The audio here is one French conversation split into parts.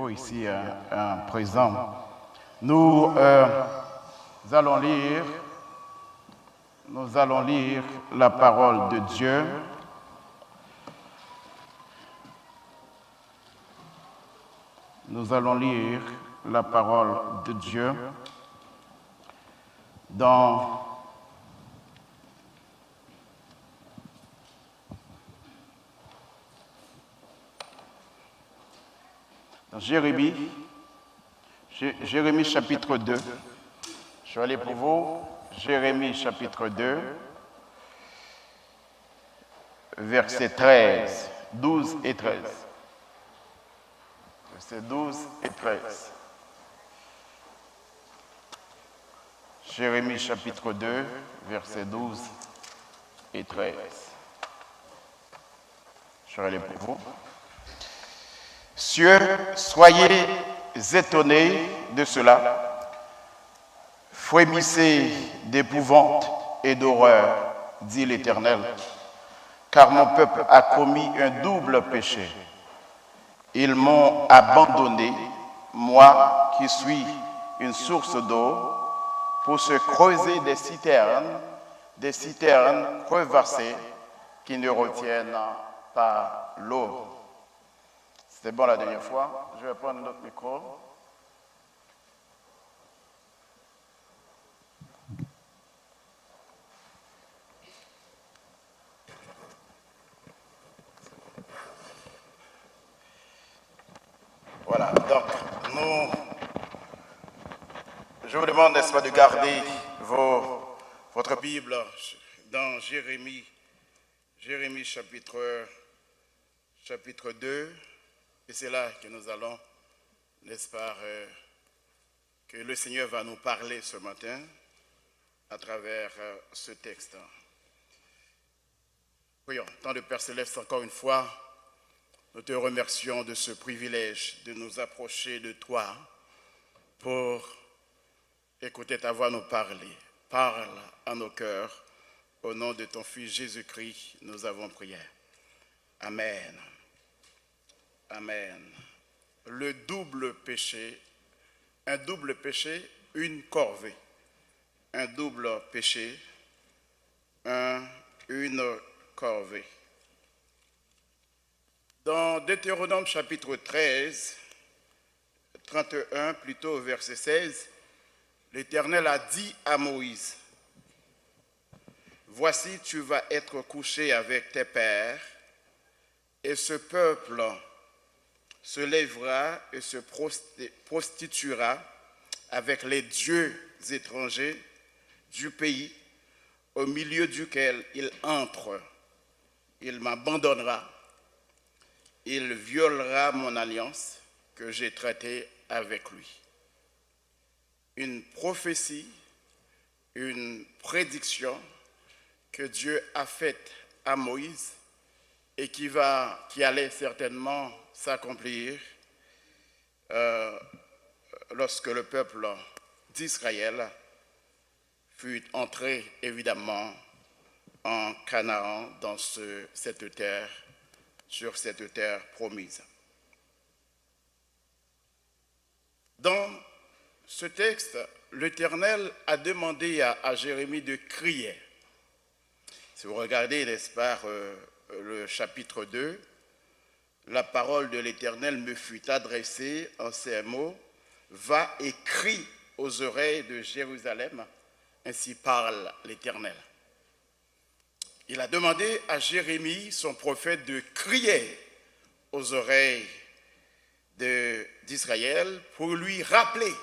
Rico ici présent. Nous allons lire la parole de Dieu. Nous allons lire la parole de Dieu dans Jérémie chapitre 2. Je vais aller pour vous. Jérémie chapitre 2, versets 13, 12 et 13. Versets 12 et 13. Jérémie chapitre 2, versets 12 et 13. Je vais aller pour vous. Cieux, soyez étonnés de cela, frémissez d'épouvante et d'horreur, dit l'Éternel, car mon peuple a commis un double péché. Ils m'ont abandonné, moi qui suis une source d'eau, pour se creuser des citernes crevassées qui ne retiennent pas l'eau. C'était bon la dernière fois. Je vais prendre notre micro. Voilà, donc je vous demande, n'est-ce pas, de garder votre Bible dans Jérémie chapitre 2. Et c'est là que nous allons, n'est-ce pas, que le Seigneur va nous parler ce matin à travers ce texte. Prions. Tant de Père Céleste, encore une fois, nous te remercions de ce privilège de nous approcher de toi pour écouter ta voix nous parler. Parle à nos cœurs. Au nom de ton Fils Jésus-Christ, nous avons prié. Amen. Amen. Le double péché, un double péché, une corvée. Un double péché, une corvée. Dans Deutéronome chapitre 13, 31, plutôt verset 16, l'Éternel a dit à Moïse, « Voici, tu vas être couché avec tes pères, et ce peuple se lèvera et se prostituera avec les dieux étrangers du pays au milieu duquel il entre. Il m'abandonnera, il violera mon alliance que j'ai traitée avec lui. » Une prophétie, une prédiction que Dieu a faite à Moïse et qui allait certainement s'accomplir lorsque le peuple d'Israël fut entré évidemment en Canaan dans cette terre, sur cette terre promise. Dans ce texte, l'Éternel a demandé à Jérémie de crier. Si vous regardez, n'est-ce pas, le chapitre 2, la parole de l'Éternel me fut adressée en ces mots, « Va et crie aux oreilles de Jérusalem, ainsi parle l'Éternel. » Il a demandé à Jérémie, son prophète, de crier aux oreilles d'Israël pour lui rappeler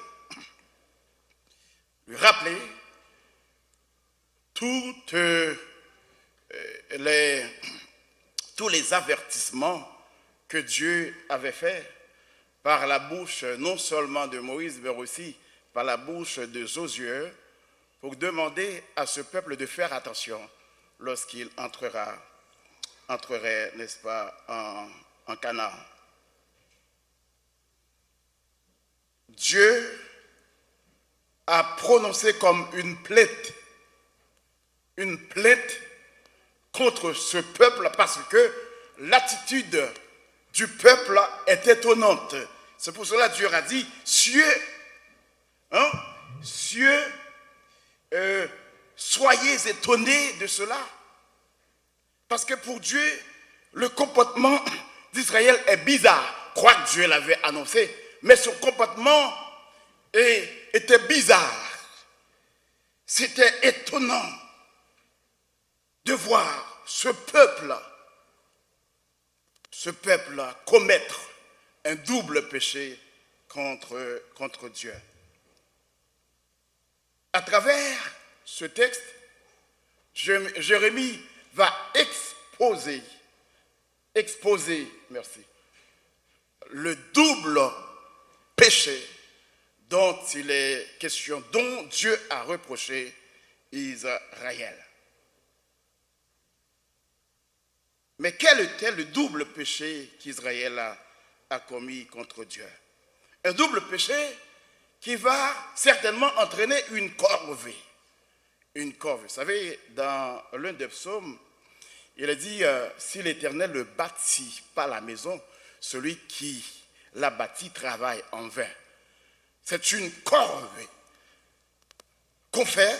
tous les avertissements que Dieu avait faits par la bouche non seulement de Moïse, mais aussi par la bouche de Josué, pour demander à ce peuple de faire attention lorsqu'il entrerait, n'est-ce pas, en Canaan. Dieu a prononcé comme une plainte contre ce peuple parce que l'attitude du peuple est étonnante. C'est pour cela que Dieu a dit, cieux, hein, cieux, soyez étonnés de cela. Parce que pour Dieu, le comportement d'Israël est bizarre. Quoique Dieu l'avait annoncé, mais son comportement était bizarre. C'était étonnant de voir ce peuple commettre un double péché contre Dieu. À travers ce texte, Jérémie va exposer, merci, le double péché dont il est question, dont Dieu a reproché Israël. Mais quel était le double péché qu'Israël a commis contre Dieu? Un double péché qui va certainement entraîner une corvée. Une corvée. Vous savez, dans l'un des psaumes, il a dit, si l'Éternel ne bâtit pas la maison, celui qui la bâtit travaille en vain. C'est une corvée qu'on fait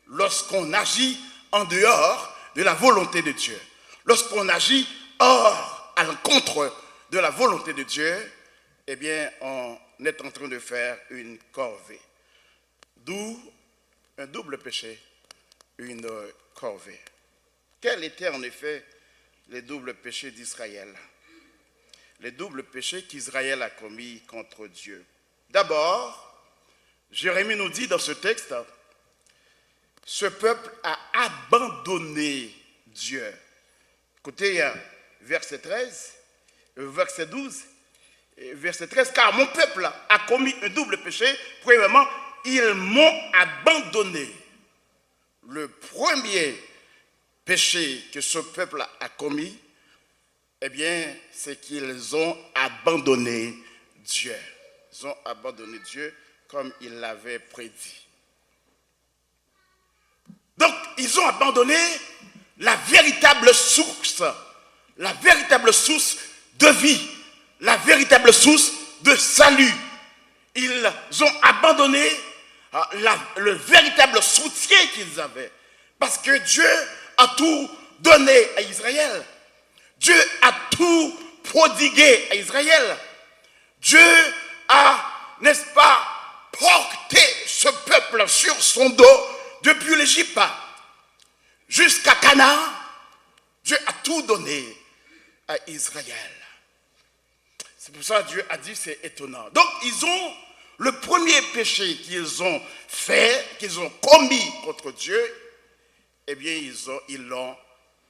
lorsqu'on agit en dehors de la volonté de Dieu. Lorsqu'on agit hors, à l'encontre de la volonté de Dieu, eh bien, on est en train de faire une corvée. D'où un double péché, une corvée. Quels étaient en effet les doubles péchés d'Israël? Les doubles péchés qu'Israël a commis contre Dieu. D'abord, Jérémie nous dit dans ce texte, ce peuple a abandonné Dieu. Écoutez, verset 13, verset 12, verset 13, car mon peuple a commis un double péché. Premièrement, ils m'ont abandonné. Le premier péché que ce peuple a commis, eh bien, c'est qu'ils ont abandonné Dieu. Ils ont abandonné Dieu comme il l'avait prédit. Donc, ils ont abandonné la véritable source de vie, la véritable source de salut. Ils ont abandonné le véritable soutien qu'ils avaient. Parce que Dieu a tout donné à Israël. Dieu a tout prodigué à Israël. Dieu a, n'est-ce pas, porté ce peuple sur son dos depuis l'Égypte jusqu'à Canaan. Dieu a tout donné à Israël. C'est pour ça que Dieu a dit c'est étonnant. Donc ils ont le premier péché qu'ils ont fait, qu'ils ont commis contre Dieu, eh bien ils l'ont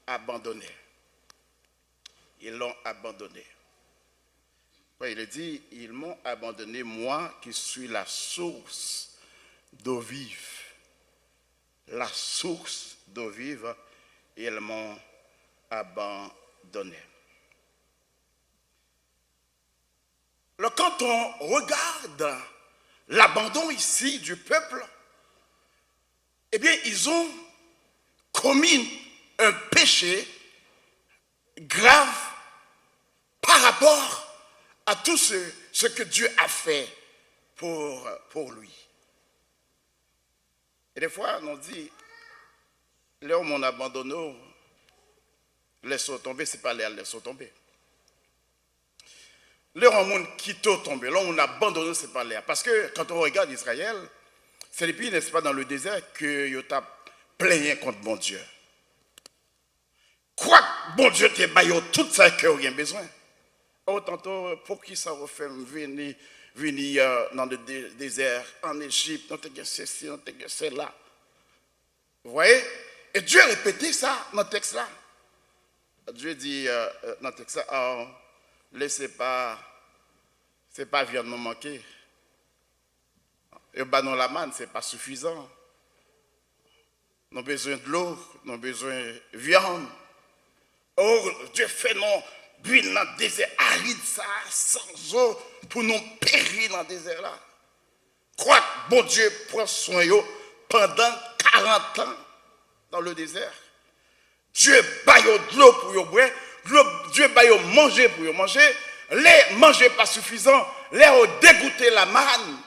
abandonné. Ils l'ont abandonné. Il a dit, ils m'ont abandonné, moi qui suis la source d'eau vive. La source d'eau vive, ils m'ont abandonné. Alors, quand on regarde l'abandon ici du peuple, eh bien, ils ont commis un péché grave par rapport à tout ce que Dieu a fait pour lui. Et des fois, on dit, là où on abandonne, laisse tomber, ce n'est pas l'air, laisse tomber. Là où on quitte tomber, là où on abandonne, ce n'est pas l'air. Parce que quand on regarde Israël, c'est depuis, n'est-ce pas, dans le désert que il t'a plaigné contre bon Dieu. Quoi que bon Dieu te baille tout ça que vous avez besoin. Oh, tantôt, pour qui ça refait venir dans le désert, en Égypte, dans ceci, dans cela. Vous voyez? Et Dieu a répété ça dans le texte là. Dieu dit dans le texte là, oh, laissez pas, c'est pas viande me manquer. Et bah non la manne, c'est pas suffisant. Nous avons besoin de l'eau, nous avons besoin de viande. Oh, Dieu fait non. Puis dans le désert aride, ça, sans eau, pour nous périr dans le désert là. Crois que bon Dieu prend soin de pendant 40 ans dans le désert. Dieu baille de l'eau pour boire, Dieu baille manger pour manger, les manger pas suffisant, les ont dégoûté la manne.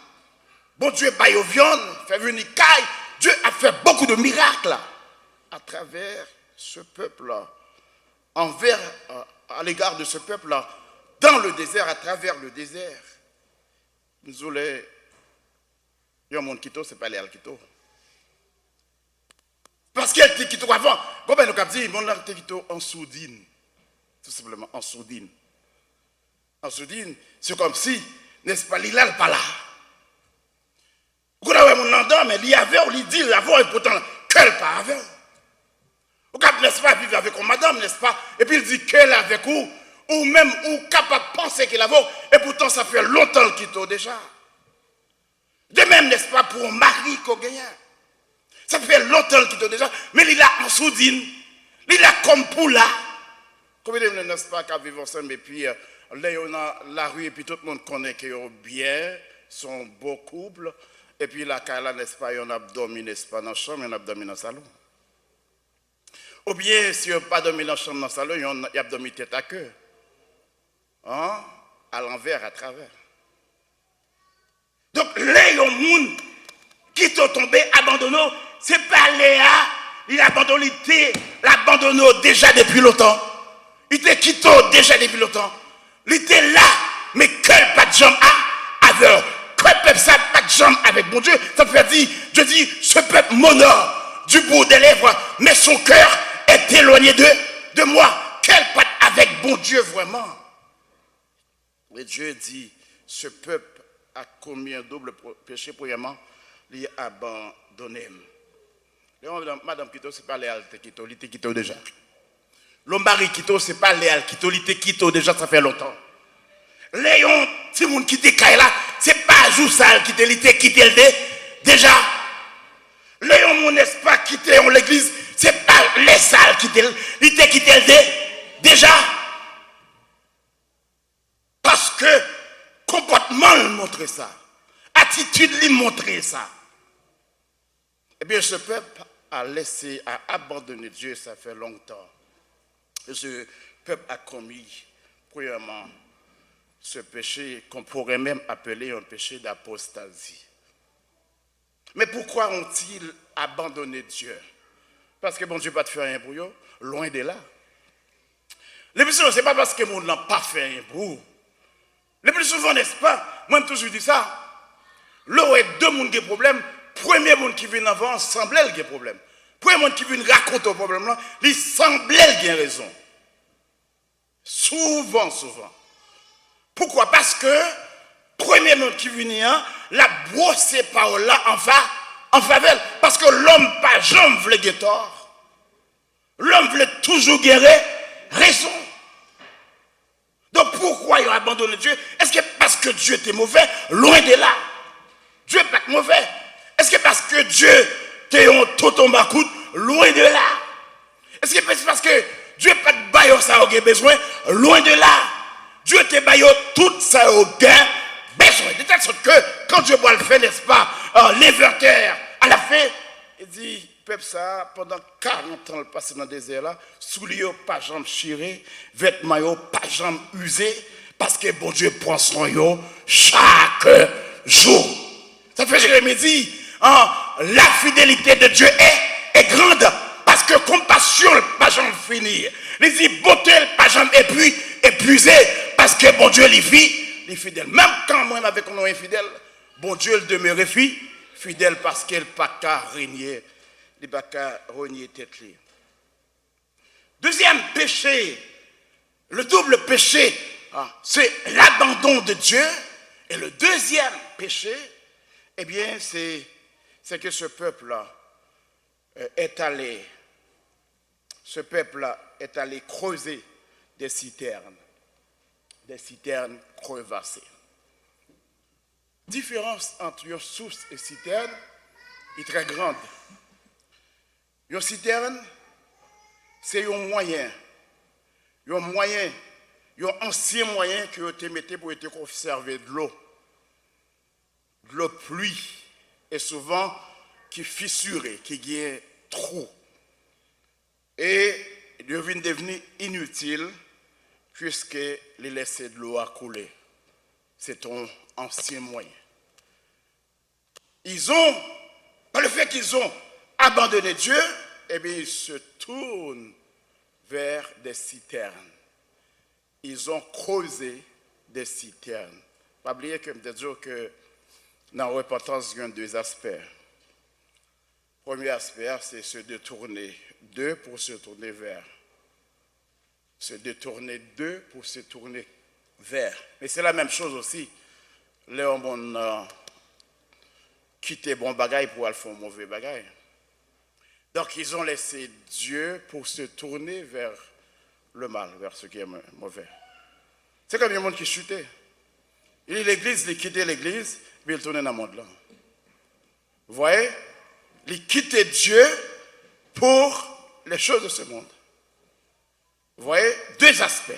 Bon Dieu, baille aux viandes, fait venir caille. Dieu a fait beaucoup de miracles à travers ce peuple-là, à l'égard de ce peuple-là, dans le désert, à travers le désert. Nous voulons, il y a un monde qui c'est pas les Alkito. Parce qu'elle était quitté avant. Bon, ben, nous avons dit, mon était quitté en sourdine. Tout simplement, en sourdine. En sourdine, c'est comme si, n'est-ce pas, l'île n'est pas là. Vous avez mon endroit, mais il y avait, on lui dit, avant, et pourtant, qu'elle pas avec. Vous avez, n'est-ce pas, vivre avec une madame, n'est-ce pas, et puis il dit qu'elle est avec vous, ou même, ou capable de penser qu'il a avec, et pourtant, ça fait longtemps qu'il quitte déjà. De même, n'est-ce pas, pour un mari qu'on gagne. Ça fait longtemps qu'il est déjà, mais il a en sourdine, il a comme pour là. Comme il n'est pas qu'à vivre ensemble, et puis là, on a la rue, et puis tout le monde connaît qu'ils sont bien, sont beaux couples, et puis là, n'est-ce pas, on a dormi, n'est-ce pas, dans la chambre, on a dormi dans le salon. Ou bien, si on n'a pas dormi dans la chambre, dans le salon, on a dormi tête à queue. Hein? À l'envers, à travers. Donc, là, il y a un monde qui sont tombés, abandonnés. C'est pas Léa, il a abandonné, il abandonné déjà depuis longtemps. Il était quitté déjà depuis longtemps. Il était là, mais quel pas de jambe avec quel peuple ça pas de jambe avec mon Dieu. Ça veut dire, je dis, ce peuple m'honore du bout des lèvres, mais son cœur est éloigné de moi. Quel pas avec bon Dieu vraiment. Et Dieu dit, ce peuple a commis un double péché, premièrement, il a abandonné. Madame Kito, ce n'est pas Léal Kito, il était Kito déjà. L'homme mari Kito, ce n'est pas Léal Kito, il était Kito déjà, ça fait longtemps. Léon, si vous quittez Kaila, ce n'est pas Joussal qui était quitté déjà. Léon, mon n'est pas quitté en l'église, ce n'est pas les salles qui était quitté déjà. Parce que comportement lui montrait ça, attitude lui montrait ça. Eh bien, ce peuple a abandonné Dieu, ça fait longtemps. Et ce peuple a commis, premièrement, ce péché qu'on pourrait même appeler un péché d'apostasie. Mais pourquoi ont-ils abandonné Dieu? Parce que bon Dieu n'a pas fait rien pour eux, loin de là. Le plus souvent, ce n'est pas parce que mon Dieu n'a pas fait rien pour eux. Le plus souvent, n'est-ce pas? Moi, je toujours dis ça. Là où il y a deux personnes qui ont des problèmes, premier monde qui vient avant semblait qu'il y a un problème. Premier monde qui vient raconter le problème là, il semblait qu'il y a raison. Souvent. Pourquoi? Parce que premier monde qui vient la brossé parole là en faveur. Parce que l'homme pas jamais voulait guérir tort. L'homme voulait toujours guérir raison. Donc pourquoi il a abandonné Dieu? Est-ce que parce que Dieu était mauvais? Loin de là. Dieu n'est pas mauvais. Est-ce que parce que Dieu t'es en tout en bas coude? Loin de là. Est-ce que c'est parce que Dieu n'a pas de baillot ça a besoin? Loin de là. Dieu te baillot tout ça au gain besoin. De telle sorte que quand Dieu doit le faire, n'est-ce pas, l'inverteur à la fin, il dit, peuple ça, pendant 40 ans, le passé dans le désert là, souliers pas jamais chiré, vêtements pas jamais usé, parce que bon Dieu prend soin yo chaque jour. Ça fait Jérémie dit, la fidélité de Dieu est grande, parce que compassion pas jamais finir. Il dit, beauté pas jamais épuisé, parce que bon Dieu est fidèle. Même quand moi avec un infidèle, bon Dieu le demeure fidèle parce qu'il n'a pas qu'à régner. Il n'a pas qu'à régner tête. Deuxième péché, le double péché, c'est l'abandon de Dieu. Et le deuxième péché, eh bien, c'est que ce peuple-là est allé creuser des citernes crevassées. La différence entre une source et citerne est très grande. Une citerne, c'est un moyen, un ancien moyen que vous te mettez pour te conserver de l'eau. De l'eau pluie, et souvent qui fissurée, qui gagne trou. Et devient devenu inutile puisqu'ils laissaient de l'eau à couler. C'est ton ancien moyen. Par le fait qu'ils ont abandonné Dieu, eh bien, ils se tournent vers des citernes. Ils ont creusé des citernes. Pas oublier que je dire que dans la repentance, il y a deux aspects. Le premier aspect, c'est se détourner d'eux pour se tourner vers. Se détourner d'eux pour se tourner vers. Mais c'est la même chose aussi. Là, on a quitté bon bagaille pour aller faire mauvais bagaille. Donc, ils ont laissé Dieu pour se tourner vers le mal, vers ce qui est mauvais. C'est comme il y a un monde qui chutait. Il est l'église, il quittait l'église, puis il tournait dans le monde là. Vous voyez? Il quittait Dieu pour les choses de ce monde. Vous voyez? Deux aspects.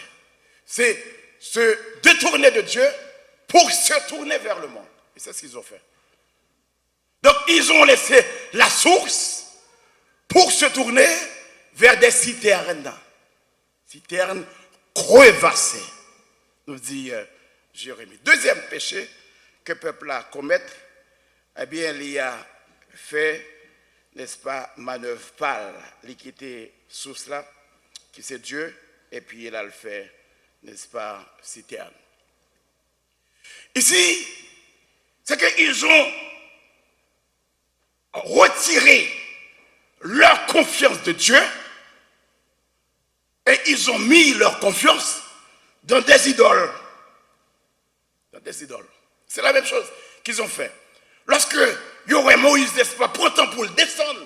C'est se détourner de Dieu pour se tourner vers le monde. Et c'est ce qu'ils ont fait. Donc, ils ont laissé la source pour se tourner vers des citernes. Citernes crevassées, nous dit Jérémie. Deuxième péché que le peuple a commis, eh bien, il a fait, n'est-ce pas, manœuvre pâle. Il quitté sous cela, qui c'est Dieu, et puis il a le fait, n'est-ce pas, citerne. Ici, c'est qu'ils ont retiré leur confiance de Dieu et ils ont mis leur confiance dans des idoles. Dans des idoles. C'est la même chose qu'ils ont fait. Lorsque il y aurait Moïse, n'est-ce pas, pourtant pour le descendre,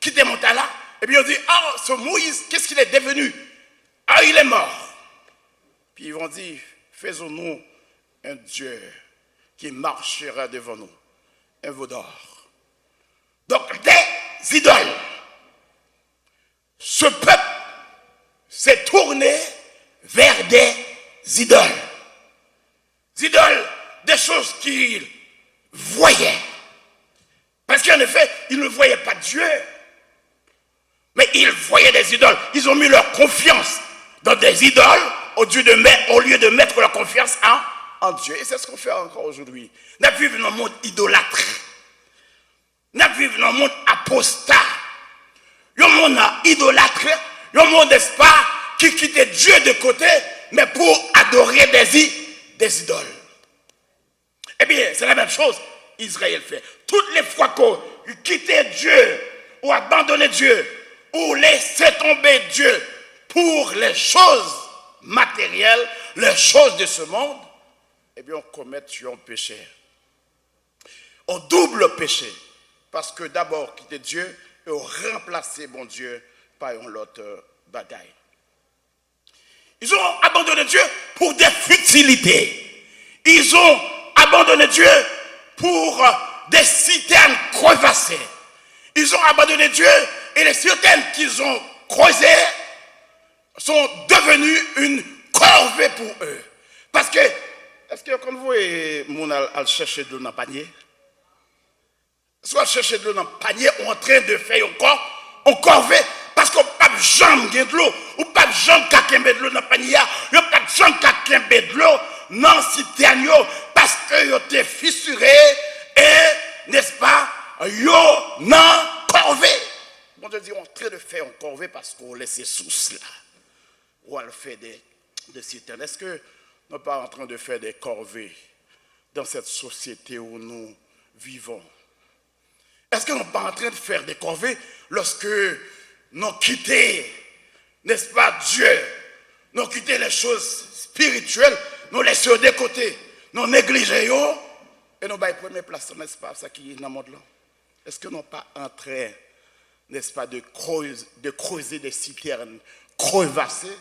qui démonte là, et bien on dit, ah, ce Moïse, qu'est-ce qu'il est devenu? Ah, il est mort. Puis ils vont dire, faisons-nous un Dieu qui marchera devant nous, un veau d'or. Donc, des idoles. Ce peuple s'est tourné vers des idoles. Idoles, des choses qu'ils voyaient. Parce qu'en effet, ils ne voyaient pas Dieu, mais ils voyaient des idoles. Ils ont mis leur confiance dans des idoles au lieu de mettre leur confiance en Dieu. Et c'est ce qu'on fait encore aujourd'hui. Nous vivons dans un monde idolâtre. Nous vivons dans un monde apostat. Un monde idolâtre. Un monde, n'est-ce pas, qui quittait Dieu de côté, mais pour adorer des idoles. Eh bien, c'est la même chose qu'Israël fait. Toutes les fois qu'on quittait Dieu, ou abandonnait Dieu, ou laissait tomber Dieu pour les choses matérielles, les choses de ce monde, eh bien, on commet un péché. On double péché. Parce que d'abord, quitter Dieu et remplacer bon Dieu par un autre bagaille. Ils ont abandonné Dieu pour des futilités. Ils ont abandonné Dieu pour des citernes crevassées. Ils ont abandonné Dieu et les citernes qu'ils ont creusées sont devenues une corvée pour eux. Parce que, est-ce que quand vous voyez mon al chercher de l'eau dans le panier, soit chercher de l'eau dans le panier ou en train de faire un corvée, parce qu'on n'a pas de jambe de l'eau, ou pas de jambe qui de l'eau dans le panier, ou pas de jambe qui de l'eau dans le citerne, parce que vous êtes fissuré et, n'est-ce pas, vous n'en corvée. Bon Dieu dit, on est en train de faire un corvée parce qu'on laisse sous cela. Ou on fait des citernes. Est-ce que nous ne sommes pas en train de faire des corvées dans cette société où nous vivons? Est-ce que nous ne sommes pas en train de faire des corvées lorsque nous avons quitté, n'est-ce pas, Dieu, nous avons quitté les choses spirituelles, nous laissons de côté, nous négligeons et nous avons la première place, n'est-ce pas, ça qui est dans le monde là? Est-ce que nous ne sommes pas en train, n'est-ce pas, de creuser des citernes crevassées?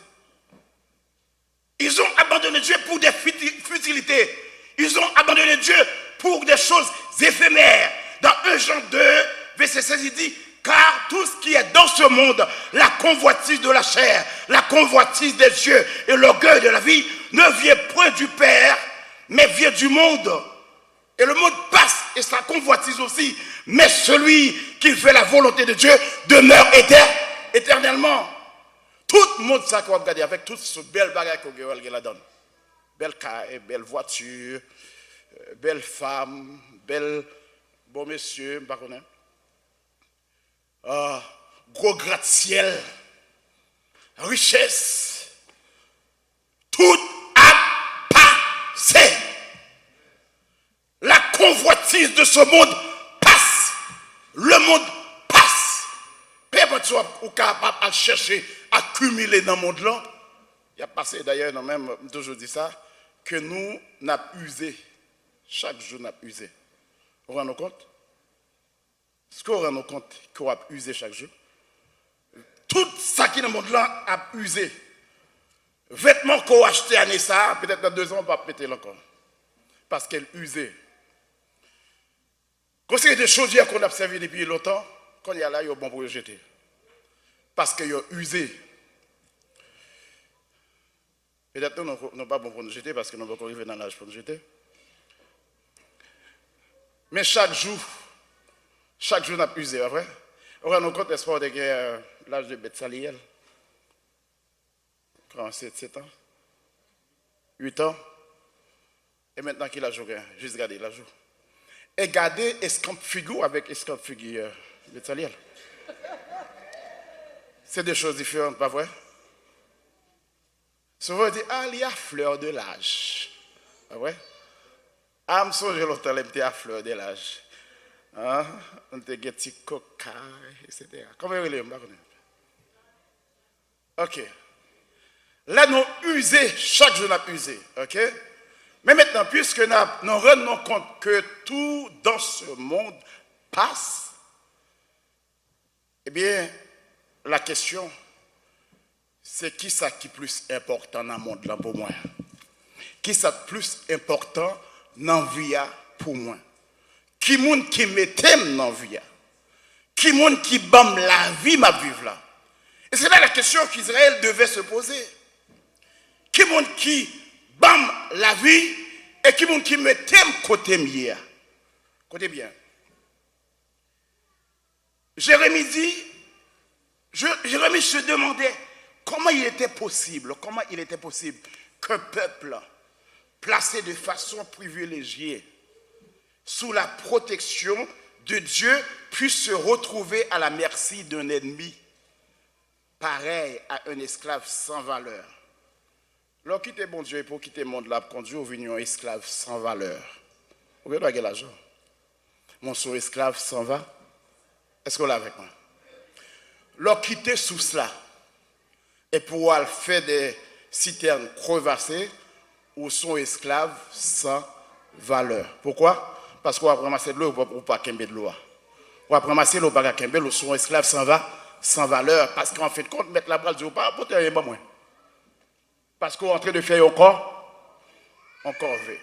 Ils ont abandonné Dieu pour des futilités. Ils ont abandonné Dieu pour des choses éphémères. Dans 1 Jean 2, verset 16, il dit, car tout ce qui est dans ce monde, la convoitise de la chair, la convoitise des yeux et l'orgueil de la vie, ne vient point du Père, mais vient du monde. Et le monde passe, et sa convoitise aussi, mais celui qui fait la volonté de Dieu demeure éternellement. Tout le monde ça qu'on va regarder avec tout ce bel bagage qu'on la donne. Belle caille, belle voiture, belle femme, belle bon monsieur, pas connaître. Gros gratte-ciel, richesse, tout a passé. La convoitise de ce monde passe. Le monde passe. Personne n'est capable de chercher, à accumuler dans le monde là. Il y a passé d'ailleurs, non même toujours dit ça, que nous n'avons usé. Chaque jour, nous avons usé. Vous vous rendez compte? Est-ce qu'on rend compte qu'on a usé chaque jour? Tout ça qui est dans le monde là a usé. Vêtements qu'on a achetés à Nessa, peut-être dans 2 ans, on va péter encore. Parce qu'elle usait. Quand c'est des choses qu'on a observées depuis longtemps, quand il y a là, il y a bon pour le jeter. Parce qu'il y a usé. Peut-être nous n'avons pas bon pour nous jeter parce que nous ne pouvons pas arriver dans l'âge pour nous jeter. Mais chaque jour, on a usé, après. On rend compte, n'est-ce pas, de l'âge de Bethsaliel. 7 ans, 8 ans. Et maintenant qu'il a joué, juste regardez, il a joué. Et gardez escampe figure avec escampe figure Bethsaliel. C'est des choses différentes, pas vrai? Souvent on dit, il y a fleur de l'âge. Pas vrai? Me songe longtemps, il était à fleur de l'âge. On était petit coca, etc. Comment il est? Ok. Là, nous usons, chaque jour nous usé. Ok? Mais maintenant, puisque nous rendons compte que tout dans ce monde passe, eh bien, la question, c'est qui ça qui est plus important dans le monde là pour moi? Qui ça plus important dans la vie pour moi? Qui monde qui me t'aime dans la vie? Qui monde qui bam la vie ma vivre là? Et c'est là la question qu'Israël devait se poser. Qui monde qui bam la vie et qui monde qui me t'aime côté mien? Côté bien. Jérémie dit, Jérémie se demandait comment il était possible qu'un peuple placé de façon privilégiée sous la protection de Dieu puisse se retrouver à la merci d'un ennemi pareil à un esclave sans valeur. Lorsqu'on quitte bon Dieu pour quitter le monde là, conduit au un esclave sans valeur. Vous voyez quel l'argent? Mon son esclave s'en va. Est-ce qu'on l'a avec moi? Lorsqu'on quitte sous cela et pour faire des citernes crevassées ou son esclave sans valeur. Pourquoi? Parce qu'on va ramasser de l'eau ou pas qu'un de l'eau. On va ramasser l'eau pas qu'un ou son esclave s'en va sans valeur. Parce qu'en fait, compte, mettre la balle du pas, pour te pas moins. Parce qu'on est en train de faire encore V.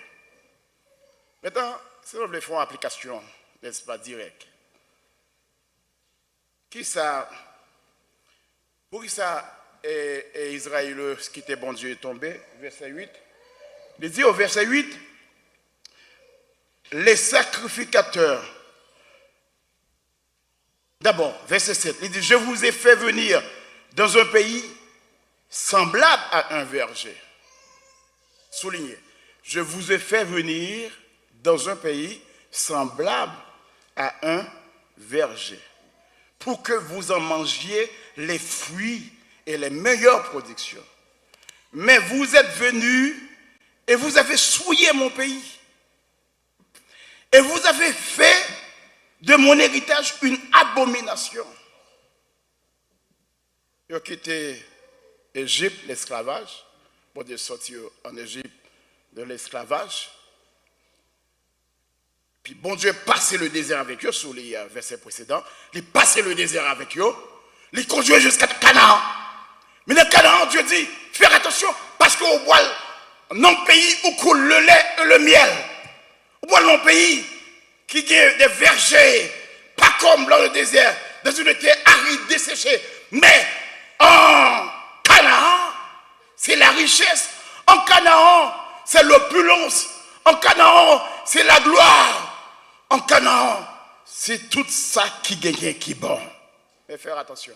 Maintenant, si nous voulons faire une application, n'est-ce pas, direct. Pour qui ça, Israël, ce qui était bon Dieu est tombé, verset 8. Il dit au verset 8, les sacrificateurs. D'abord, verset 7, il dit, je vous ai fait venir dans un pays semblable à un verger. Soulignez, je vous ai fait venir dans un pays semblable à un verger, pour que vous en mangiez les fruits et les meilleures productions. Mais vous êtes venus et vous avez souillé mon pays. Et vous avez fait de mon héritage une abomination. Ils ont quitté l'Égypte, l'esclavage, pour de sortir en Égypte de l'esclavage. Puis bon Dieu passait le désert avec eux, sur les versets précédents. Il passait le désert avec eux. Il conduisait jusqu'à Canaan. Mais dans Canaan, Dieu dit, faire attention, parce qu'au bois, dans le pays où coule le lait et le miel, au bois, dans le pays qui a des vergers, pas comme dans le désert, dans une terre aride, desséchée. Mais en Canaan, c'est la richesse. En Canaan, c'est l'opulence. En Canaan, c'est la gloire. En Canaan, c'est tout ça qui gagne, qui est bon. Mais faire attention.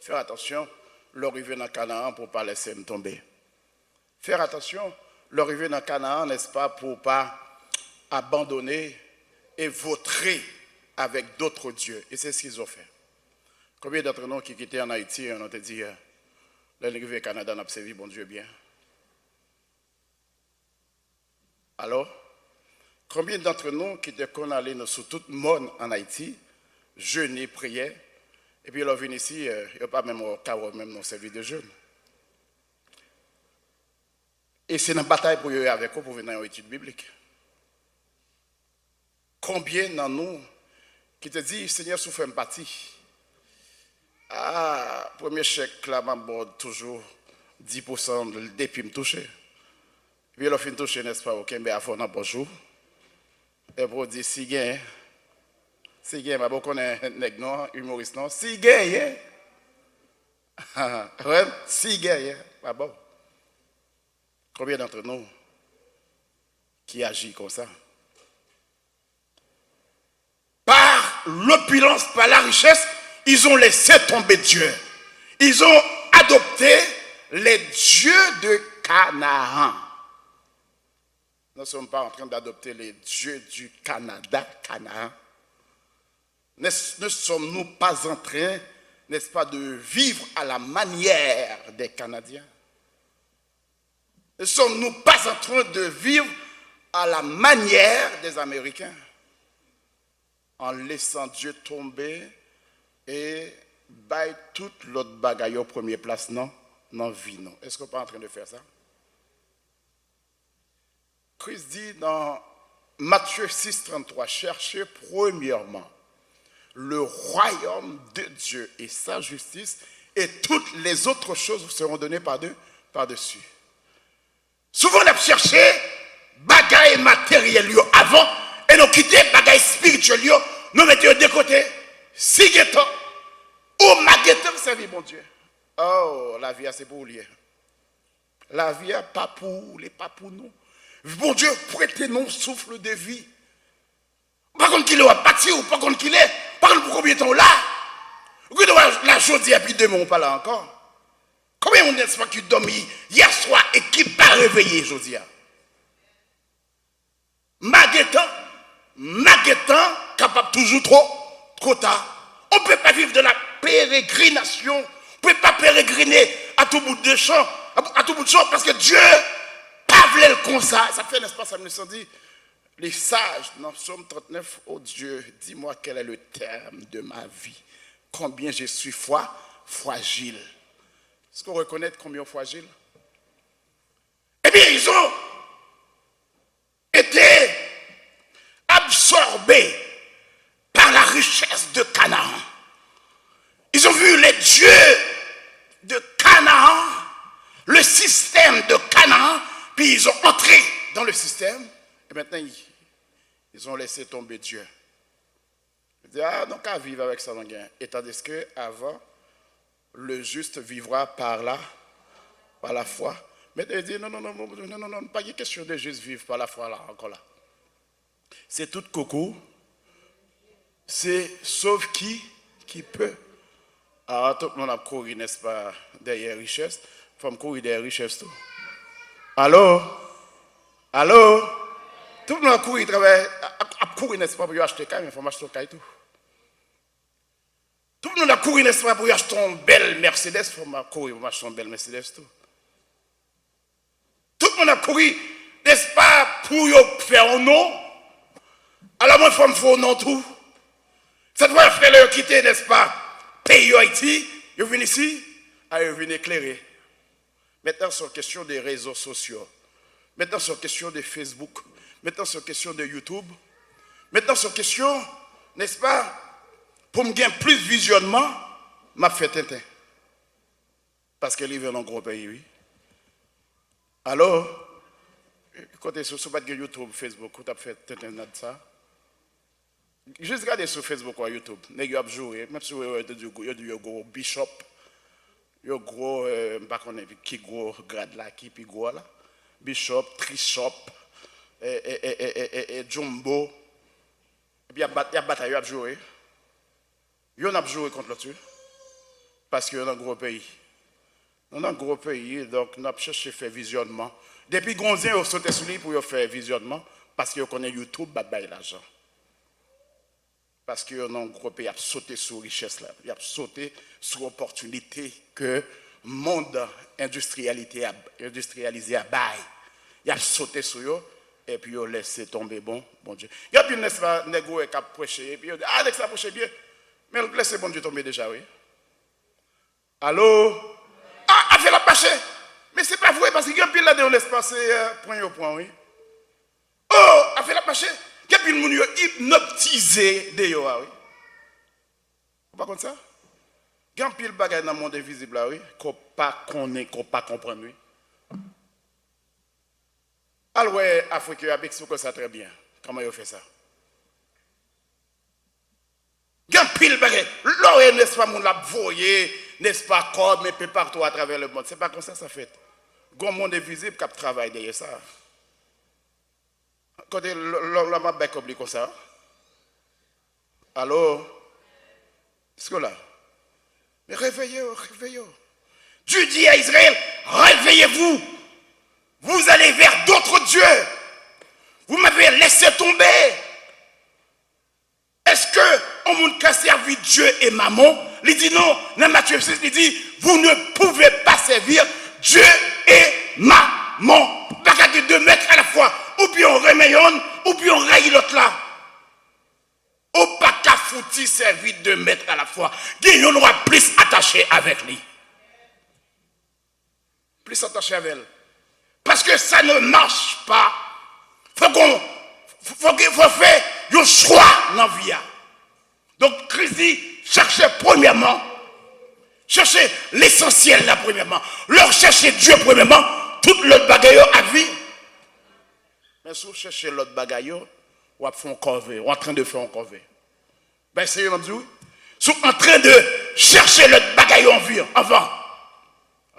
Faire attention, leur arriver dans Canaan pour ne pas laisser me tomber. Faire attention, leur arriver dans Canaan, n'est-ce pas, pour ne pas abandonner et vautrer avec d'autres dieux. Et c'est ce qu'ils ont fait. Combien d'entre nous qui étaient en Haïti, on a dit, l'arrivée au Canada, on a servi bon Dieu bien. Alors, combien d'entre nous qui étaient qu'on allait sur tout le monde en Haïti, jeûner, prier, et puis ils viennent ici, il n'y a pas même au cas même dans service de jeûne. Et c'est une bataille pour eux avec eux pour venir en étude biblique. Combien d'entre nous qui te dit, Seigneur, souffre une partie. Ah, premier chèque, là, m'aborde toujours 10% depuis me toucher. Puis il a fini de toucher, n'est-ce pas, ok, mais à fond, bonjour. Et pour dire, si gain, si gain, je connais un humoriste, non, si gain, ouais, si gain, pas bon. Combien d'entre nous qui agit comme ça? Par l'opulence, par la richesse, ils ont laissé tomber Dieu. Ils ont adopté les dieux de Canaan. Nous ne sommes pas en train d'adopter les dieux du Canada, Canaan. Ne sommes-nous pas en train, n'est-ce pas, de vivre à la manière des Canadiens? Ne sommes-nous pas en train de vivre à la manière des Américains? En laissant Dieu tomber et bailler toute l'autre bagaille au premier place, non? Non, vie, non. Est-ce qu'on n'est pas en train de faire ça? Christ dit dans Matthieu 6, 33, cherchez premièrement le royaume de Dieu et sa justice, et toutes les autres choses vous seront données par-dessus. Souvent, on a cherché bagaille matériel avant, et nous quitter bagaille spirituel, nous mettons de côté, si guettant, ou maguettant, servir mon Dieu. Oh, la vie, c'est pour lui. La vie, pas pour les, pas pour nous. Bon Dieu, prêtez-nous souffle de vie. Par contre, qu'il est à partir ou par contre qu'il est, par contre, pour combien de temps là? La journée, et puis demain, on parle encore. Combien on n'est pas qui dormi hier soir et qui pas réveillé aujourd'hui? Maguetant, capable toujours trop tard. On ne peut pas vivre de la pérégrination. On ne peut pas pérégriner à tout bout de champ, à tout bout de champ, parce que Dieu pas voulu le comme ça. Ça fait, n'est-ce pas, ça me dit, les sages, dans Psaume 39, oh Dieu, dis-moi quel est le terme de ma vie. Combien je suis fragile. Est-ce qu'on reconnaît combien fragile? Eh bien, ils ont été absorbés par la richesse de Canaan. Ils ont vu les dieux de Canaan, le système de Canaan, puis ils ont entré dans le système, et maintenant ils ont laissé tomber Dieu. Ils disent, ah, donc à vivre avec ça, et tandis qu'avant, le juste vivra par la foi. Mais ils disent, non, pas une question de juste vivre par la foi, là, encore là. C'est tout coco, c'est sauf qui peut. Alors, tout le monde a couru, n'est-ce pas, derrière la richesse. Il faut me courir derrière la richesse, tout. Allô? Tout le monde a couru, a couru, n'est-ce pas, pour acheter un il faut m'acheter un tout. Tout le monde a couru, n'est-ce pas, pour acheter une belle Mercedes, il faut courir pour acheter une belle Mercedes, tout. Tout le monde a couru, n'est-ce pas, pour faire un nom. Alors, moi, il faut me faire un nom, tout. Cette fois, frère, leur quitter, n'est-ce pas, pays Haïti, ils viennent ici, ils viennent éclairer. Maintenant, sur la question des réseaux sociaux. Maintenant, sur la question de Facebook. Maintenant, sur la question de YouTube. Maintenant, sur la question, n'est-ce pas, pour me gagner plus de visionnement, m'a fait Tintin. Parce qu'elle vit dans un gros pays, oui. Alors, quand sur YouTube, Facebook, vous avez fait Tintin de ça. Juste regardez sur Facebook ou YouTube. Vous avez joué, même si vous avez du gros Bishop. Il y a gros, qui gros grade là, qui puis gros là. Bishop, Trishop, et Jumbo. Et puis il y a bataille, il y a joué. Il y a joué contre l'autre. Parce qu'on a un gros pays. On a un gros pays, donc nous avons cherché à faire visionnement. Depuis Gonzin, on sauté sur lui pour faire visionnement, parce qu'on connaît YouTube, bah, l'argent. Parce qu'on a un gros pays, il a sauté sur la richesse, là. Il a sauté sur l'opportunité que le monde industrialisé a bail. Il a sauté sur eux, et puis il a laissé tomber, bon Dieu. Il y a plus n'est-ce pas, négro qui a prêché, et puis il dit, ah, ça prêche bien, mais laissez bon Dieu tomber déjà, oui. Allô? Ah, a fait la pâché. Mais c'est pas vrai, parce qu'il y a un pile là de l'espace, point au point, oui. Oh, a fait la pâché. Il y a pile moun hypnotisé de yo, oui. Vous pas comme ça? Il y a un pile bagay dans le monde invisible, là, oui, qu'on pas connaît, qu'on pas comprendre, oui. Alors, ouais, Afrique, avec ce que ça très bien. Comment ils fait ça? Il y a un pile bagay. Là, n'est-ce pas, moun la voyé, n'est-ce pas, comme un peu partout à travers le monde. C'est pas comme ça fait. Grand monde invisible qui travaille derrière ça. Quand l'homme a bien comme ça. Alors, est-ce que là? Mais réveillez-vous, réveillez-vous. Dieu dit à Israël, réveillez-vous. Vous allez vers d'autres dieux. Vous m'avez laissé tomber. Est-ce que on monde qui a servi Dieu et maman? Il dit non, dans Matthieu 6, il dit, vous ne pouvez pas servir Dieu et maman. Pas de 2 mètres à la fois. Ou bien on remeillonne, ou bien on raille l'autre là. Ou pas qu'à foutu servir 2 mètres à la fois. Il aura plus attaché avec lui. Plus attaché avec elle. Parce que ça ne marche pas. Faut faire un choix dans la vie. Donc, Christ dit, cherchez premièrement, cherchez l'essentiel là premièrement. Leur chercher Dieu premièrement, toute l'autre bagaille à vie. Mais si vous cherchez l'autre bagaille, vous êtes en train de faire un corvée. Ben, c'est eux, vous êtes en train de chercher l'autre bagaille en vie, avant.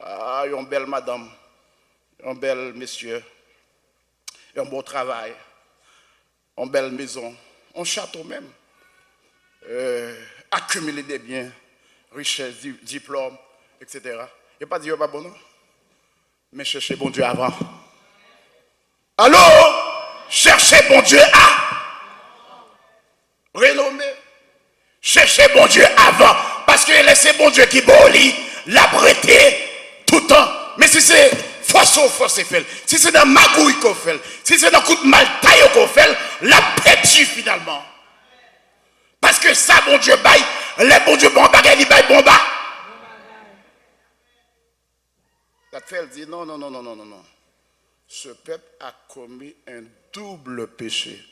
Ah, une belle madame, un bel monsieur, un beau travail, une belle maison, un château même, accumuler des biens, richesse, diplôme, etc. Il n'y a pas dit, pas bon, non? Mais cherchez bon Dieu avant. Allô? Cherchez bon Dieu à renommer. Cherchez bon Dieu avant. Parce que laissez bon Dieu qui boli, la breté, tout le temps. Mais si c'est force fait, si c'est dans magouille qu'on fait, si c'est dans coup de mal taille qu'on fait, la perdu finalement. Parce que ça, bon Dieu baille, les bon Dieu bon bagaille, il baille bon bas. La fait, elle dit non. Ce peuple a commis un double péché.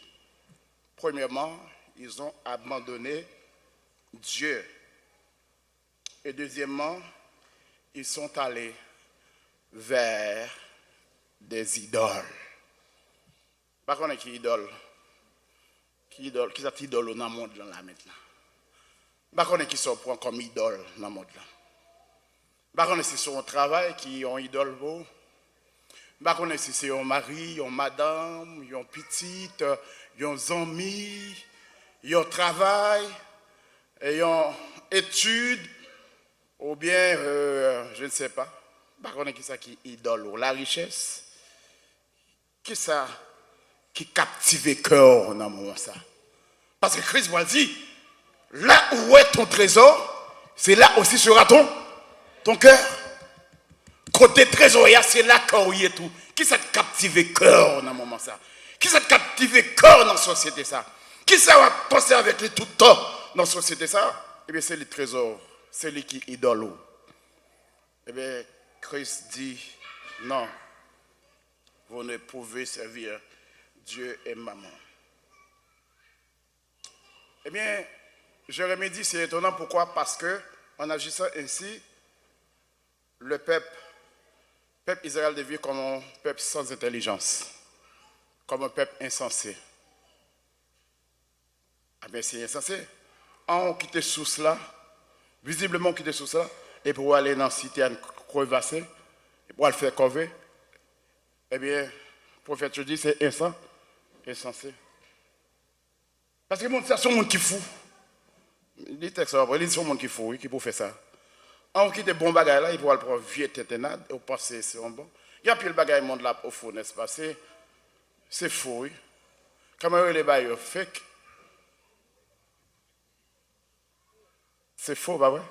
Premièrement, ils ont abandonné Dieu. Et deuxièmement, ils sont allés vers des idoles. Par contre, qui idole? Qui est idole dans le monde là maintenant? Par contre, qui sont pris comme idole dans le monde là? Par contre, si c'est un travail qui ont idole vous? Par contre, si c'est un mari, une madame, une petite, un ami, un travail, une étude, ou bien, je ne sais pas. Par contre, qui ça qui idole? La richesse? Qui ça qui captive le cœur dans le moment ça? Parce que Christ va dire, là où est ton trésor, c'est là aussi sera ton cœur. Côté trésor, c'est là où il est tout. Qui ça te captive le cœur dans le moment ça? Qui ça te captive le cœur dans la société ça? Qui ça va passer avec lui tout le temps dans la société ça? Eh bien, c'est le trésor, c'est lui qui idole. Eh bien, Christ dit, non, vous ne pouvez servir Dieu et maman. Eh bien, Jérémie dit, c'est étonnant, pourquoi? Parce que, en agissant ainsi, le peuple Israël devient comme un peuple sans intelligence, comme un peuple insensé. Ah bien, c'est insensé. On quitte sous cela, visiblement on quitte sous cela, et pour aller dans la cité à crevasser, et pour aller faire corvée, eh bien, le prophète je dis, c'est insensé. Parce que c'est un monde qui est fou. Il dit texte, il dit c'est un monde qui est fou, qui peut faire ça. On quitte bon bagage là, il pourra le prendre vieux téténade, et penser c'est un bon. Il y a plus le bagage monde là au fond, n'est-ce pas? C'est faux, oui. Comment les bagages fake? C'est faux, bah ouais.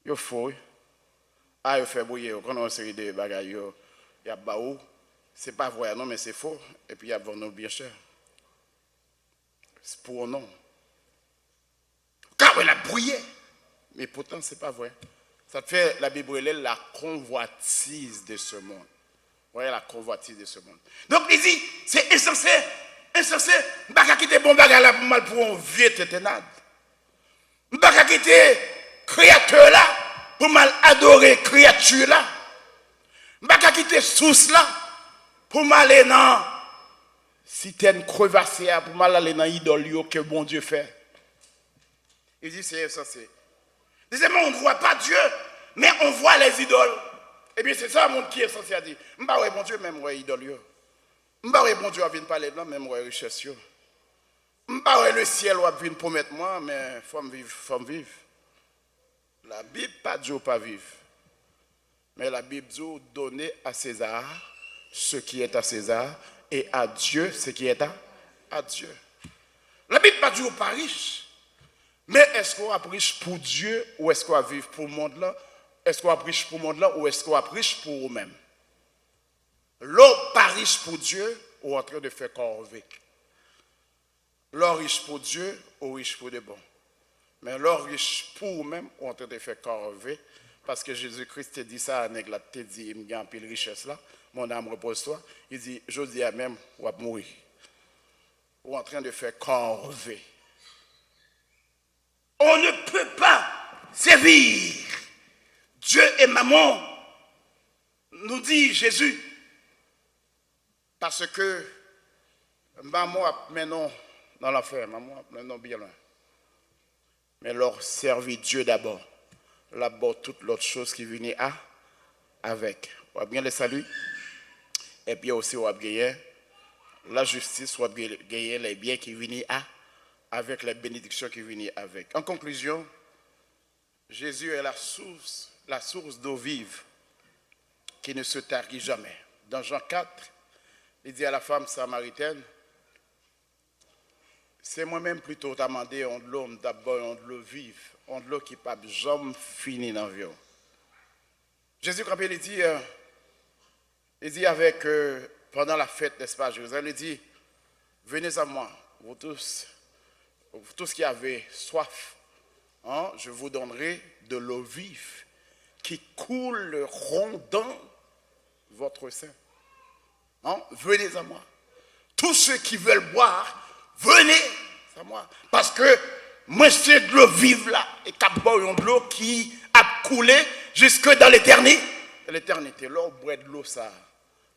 C'est faux, oui. Ah, il fait bouillir, quand on a une série de bagages, il y a baou. C'est pas vrai, non, mais c'est faux. Et puis il y a vendu bien cher. C'est pour non. Car elle a brouillé. Mais pourtant, c'est pas vrai. Ça te fait, la Bible, la convoitise de ce monde. Vous voyez, la convoitise de ce monde. Donc, il dit, c'est insensé, je ne pas quitter bon bagage là pour mal pour un vieux téténade. Je ne pas quitter créateur là pour mal adorer créature là. Je ne pas quitter source là pour mal aller dans citerne crevassée pour mal aller dans l'idole que bon Dieu fait. Il dit, c'est insensé. Deuxièmement, on ne voit pas Dieu, mais on voit les idoles. Eh bien, c'est ça le monde qui est censé dire. Je ne sais pas bon Dieu, même les idoles. Je ne sais pas bon Dieu, vient parler blanc, même les richesses. Je ne sais pas le ciel vient promettre moi, mais il faut me vivre, La Bible, pas Dieu, pas vivre. Mais la Bible dit donner à César ce qui est à César et à Dieu ce qui est à Dieu. La Bible pas Dieu pas riche. Mais est-ce qu'on a riche pour Dieu ou est-ce qu'on a vivre pour le monde là? Est-ce qu'on a riche pour le monde là ou est-ce qu'on a riche pour nous-mêmes? L'homme pas riche pour Dieu ou en train de faire corvée. L'homme riche pour Dieu ou riche pour de bon. Mais l'homme riche pour nous-mêmes ou en train de faire corvée. Parce que Jésus-Christ dit ça à Néglat, il dit, il me a un peu de richesse là, mon âme repose-toi. Il dit, je dis à même, ou à mourir. Ou en train de faire corvée. On ne peut pas servir Dieu et maman, nous dit Jésus, parce que maman a maintenant dans l'enfer, maman a maintenant bien loin. Mais leur servir Dieu d'abord, là-bas toute l'autre chose qui venait avec. On va bien le salut, et puis aussi on va gagner la justice, on va gagner les biens qui venaient avec les bénédictions qui venaient avec. En conclusion, Jésus est la source d'eau vive qui ne se tarit jamais. Dans Jean 4, il dit à la femme samaritaine, c'est moi-même plutôt demandé on de l'homme d'abord on de l'eau vive, on de l'eau qui pas jamais fini dans la vie. Jésus quand il dit avec pendant la fête n'est-ce pas Jérusalem, il dit venez à moi vous tous qui avez soif, hein, je vous donnerai de l'eau vive qui couleront dans votre sein. Hein, venez à moi. Tous ceux qui veulent boire, venez à moi. Parce que moi, c'est de l'eau vive là, et de l'eau qui a coulé jusque dans l'éternité. L'éternité, l'eau boit de l'eau, ça,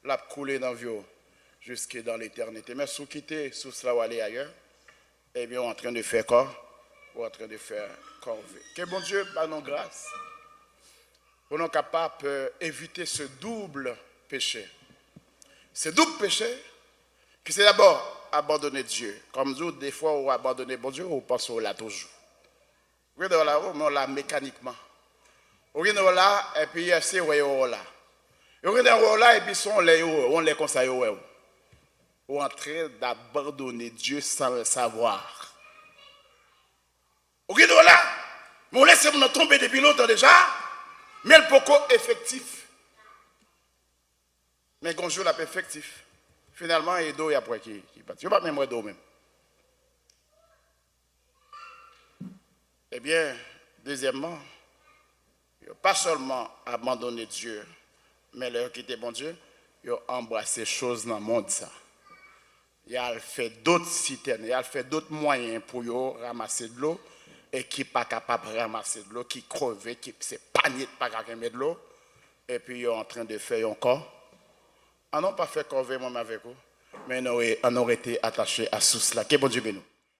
l'a coulé dans l'eau jusque dans l'éternité. Mais si vous quittez sous cela ou aller ailleurs, eh bien, on est en train de faire quoi? On est en train de faire corvée. Que bon Dieu, par nos grâces, on est capable d'éviter ce double péché. Ce double péché, que c'est d'abord abandonner Dieu. Comme nous, des fois, on abandonne bon Dieu, on pense qu'on l'a toujours. Oui, là, on l'a mécaniquement. On là, et puis c'est on là. On là, et puis on les conseille. On est en train d'abandonner Dieu sans le savoir. Ok, là, on laisse tomber depuis longtemps déjà, mais le poco effectif. Mais quand je la effectif, finalement, il y a deux après qui partent. Je ne sais pas même deux même. Eh bien, deuxièmement, il n'a pas seulement abandonné Dieu, mais leur quitter bon Dieu, il a embrassé choses dans le monde. Ça. Il a fait d'autres citernes, il a fait d'autres moyens pour ramasser de l'eau et qui n'est pas capable de ramasser de l'eau, qui crevait, qui s'est panier de pas capable de l'eau. Et puis il est en train de faire encore. On n'a pas fait corvée moi avec vous, mais on aurait été attaché à sous cela. Que bon Dieu bénisse.